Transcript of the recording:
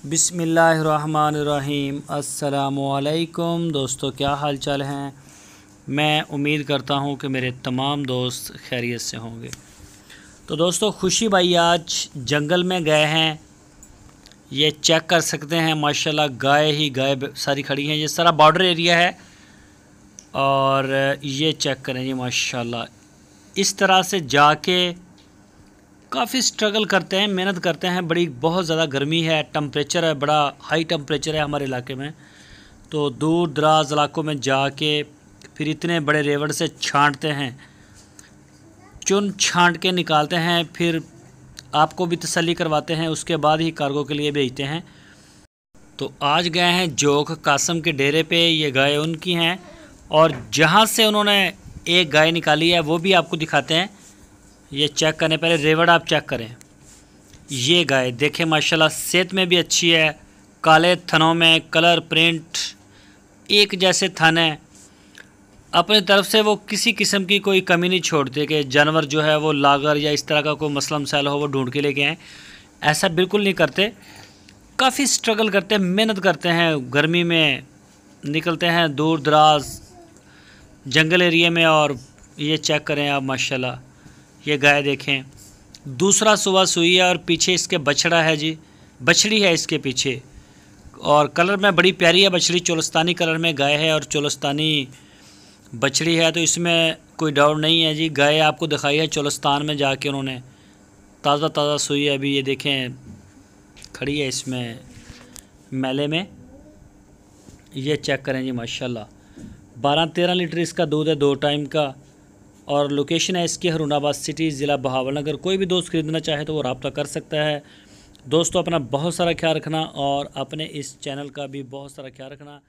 बिस्मिल्लाहिर्रहमानिर्रहीम। अस्सलामुअलैकुम दोस्तों, क्या हाल चाल हैं। मैं उम्मीद करता हूं कि मेरे तमाम दोस्त खैरियत से होंगे। तो दोस्तों, खुशी भाई आज जंगल में गए हैं। ये चेक कर सकते हैं, माशाल्लाह गाय ही गाय सारी खड़ी हैं। ये सारा बॉर्डर एरिया है और ये चेक करें जी, माशाल्लाह इस तरह से जाके काफ़ी स्ट्रगल करते हैं, मेहनत करते हैं। बहुत ज़्यादा गर्मी है, टेम्परेचर है, बड़ा हाई टेम्परेचर है हमारे इलाके में। तो दूर दराज इलाकों में जाके फिर इतने बड़े रेवड़ से छांटते हैं, चुन छांट के निकालते हैं, फिर आपको भी तसल्ली करवाते हैं, उसके बाद ही कार्गो के लिए भेजते हैं। तो आज गए हैं जोग कासम के डेरे पे। ये गाय उनकी हैं और जहाँ से उन्होंने एक गाय निकाली है वो भी आपको दिखाते हैं। ये चेक करने, पहले रेवड़ आप चेक करें। ये गाय देखें, माशाल्लाह सेहत में भी अच्छी है, काले थनों में कलर प्रिंट एक जैसे थन है। अपनी तरफ से वो किसी किस्म की कोई कमी नहीं छोड़ते कि जानवर जो है वो लागर या इस तरह का कोई मसला मसाइल हो वो ढूंढ के लेके आएँ, ऐसा बिल्कुल नहीं करते। काफ़ी स्ट्रगल करते हैं, मेहनत करते हैं, गर्मी में निकलते हैं दूर दराज जंगल एरिया में। और ये चेक करें आप, माशाल्लाह ये गाय देखें, दूसरा सुबह सुई है और पीछे इसके बछड़ा है जी, बछड़ी है इसके पीछे। और कलर में बड़ी प्यारी है बछड़ी, चोलस्तानी कलर में गाय है और चोलस्तानी बछड़ी है, तो इसमें कोई डाउट नहीं है जी। गाय आपको दिखाई है चोलस्तान में जाके उन्होंने, ताज़ा ताज़ा सुई है अभी। ये देखें खड़ी है इसमें मेले में। ये चेक करें जी, माशाल्लाह 12-13 लीटर इसका दूध है 2 टाइम का। और लोकेशन है इसकी हरुणाबाद सिटी, ज़िला बहावलनगर। कोई भी दोस्त ख़रीदना चाहे तो वो रब्ता कर सकता है। दोस्तों, अपना बहुत सारा ख्याल रखना और अपने इस चैनल का भी बहुत सारा ख्याल रखना।